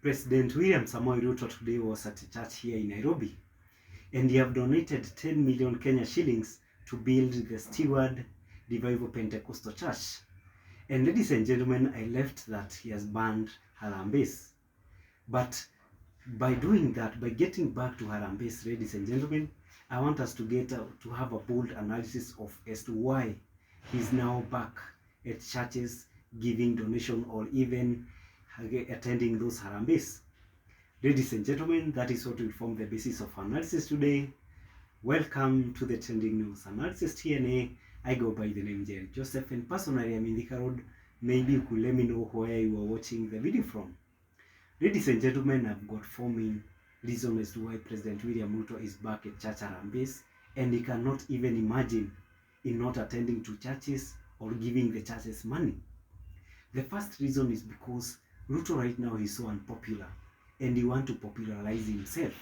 President William Samoei Ruto today was at a church here in Nairobi, and he have donated 10 million Kenya shillings to build the Steward Revival Pentecostal Church. And ladies and gentlemen, I left that he has banned Harambes. But by doing that, by getting back to Harambes, ladies and gentlemen, I want us to to have a bold analysis of as to why he's now back at churches giving donation or even attending those Harambes. Ladies and gentlemen, that is what will form the basis of analysis today. Welcome to the Trending News Analysis TNA. I go by the name Jerry Joseph, and personally I'm in the road. Maybe you could let me know where you are watching the video from. Ladies and gentlemen, I've got 4 main reasons as to why President William Ruto is back at church Harambes, and he cannot even imagine in not attending to churches or giving the churches money. The first reason is because Ruto right now is so unpopular, and he wants to popularize himself.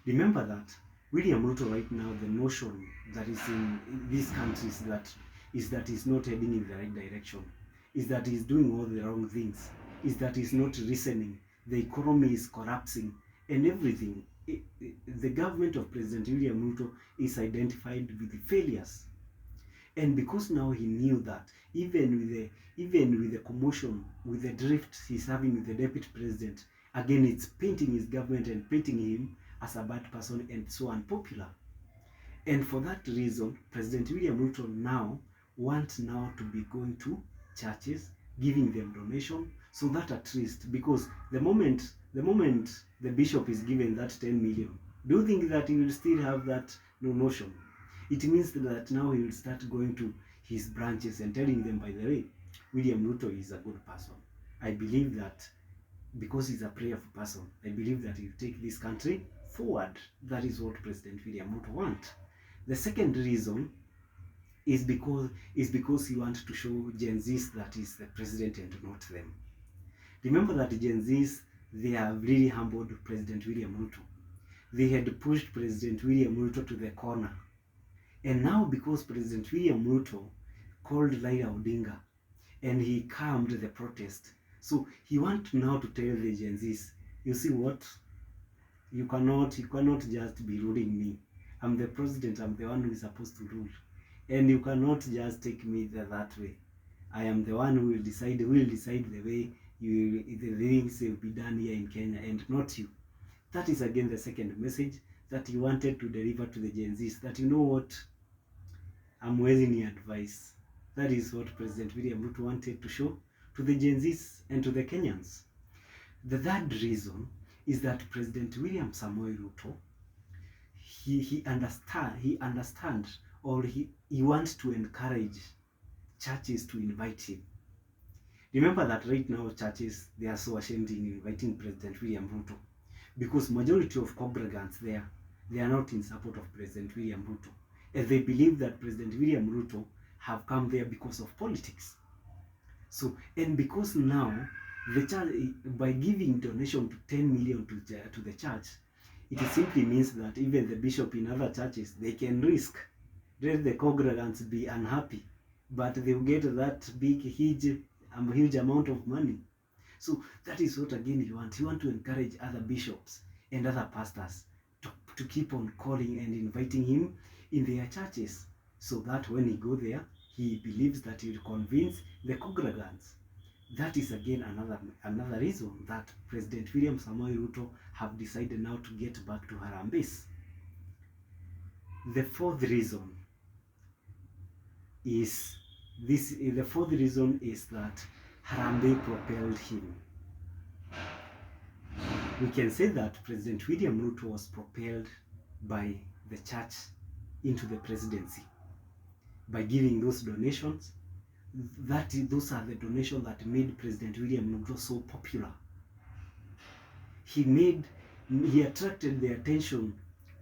Remember that William Ruto right now, the notion that is in these countries that he's not heading in the right direction, is that he's doing all the wrong things, is that he's not listening, the economy is collapsing, and everything. The government of President William Ruto is identified with the failures. And because now he knew that, even with the commotion, with the drift he's having with the deputy president, again it's painting his government and painting him as a bad person and so unpopular. And for that reason, President William Ruto now wants to be going to churches, giving them donation, so that at least, because the moment the bishop is given that 10 million, do you think that he will still have that notion? It means that now he will start going to his branches and telling them, by the way, William Ruto is a good person. I believe that because he's a prayerful person, I believe that he'll take this country forward. That is what President William Ruto wants. The second reason is because he wants to show Gen Zs that he's the president and not them. Remember that Gen Zs, they have really humbled President William Ruto. They had pushed President William Ruto to the corner. And now because President William Ruto called Raila Odinga and he calmed the protest, so he wants now to tell the Gen Zs, you see what? You cannot just be ruling me. I'm the president, I'm the one who is supposed to rule. And you cannot just take me that way. I am the one who will decide the way the things will be done here in Kenya, and not you. That is again the second message that he wanted to deliver to the Gen Zs, that you know what? I'm wasting your advice. That is what President William Ruto wanted to show to the Gen Zs and to the Kenyans. The third reason is that President William Samoei Ruto, he understands, or he wants to encourage churches to invite him. Remember that right now churches, they are so ashamed in inviting President William Ruto, because majority of congregants there, they are not in support of President William Ruto. And they believe that President William Ruto have come there because of politics. So, and because now the church, by giving donation to 10 million to the church, it simply means that even the bishop in other churches, they can risk let the congregants be unhappy, but they will get that huge amount of money. So that is what again he wants. He wants to encourage other bishops and other pastors to keep on calling and inviting him in their churches, so that when he go there, he believes that he will convince the congregants. That is again another reason that President William Samoei Ruto have decided now to get back to Harambes. The fourth reason is that Harambee propelled him. We can say that President William Ruto was propelled by the church into the presidency by giving those donations. Those are the donations that made President William Ruto so popular. He attracted the attention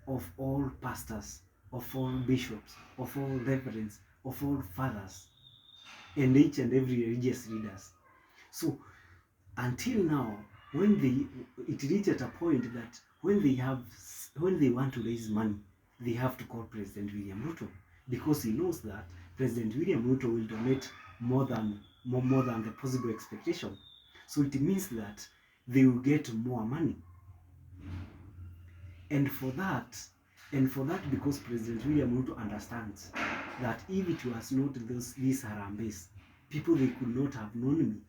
of all pastors, of all bishops, of all reverends, of all fathers, and each and every religious leaders. So until now, when it reached at a point that when they want to raise money, they have to call President William Ruto, because he knows that President William Ruto will donate more than the possible expectation. So it means that they will get more money. And for that, because President William Ruto understands that if it was not these Harambees, people, they could not have known me.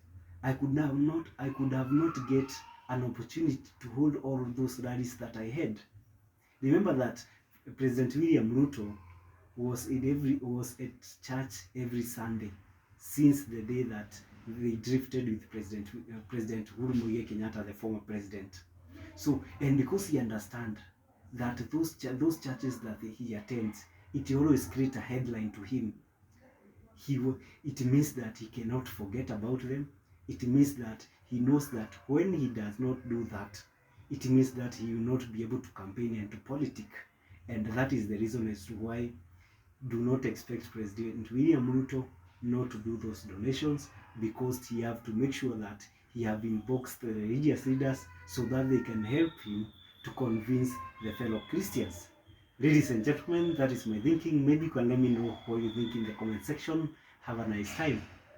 I could have not get an opportunity to hold all of those rallies that I had. Remember that President William Ruto was at church every Sunday since the day that they drifted with President Uhuru Muigai Kenyatta, the former president. So, and because he understands that those churches that he attends, it always creates a headline to him. It means that he cannot forget about them. It means that he knows that when he does not do that, it means that he will not be able to campaign into politics. And that is the reason as to why do not expect President William Ruto not to do those donations, because he have to make sure that he have invoked the religious leaders so that they can help him to convince the fellow Christians. Ladies and gentlemen, that is my thinking. Maybe you can let me know what you think in the comment section. Have a nice time.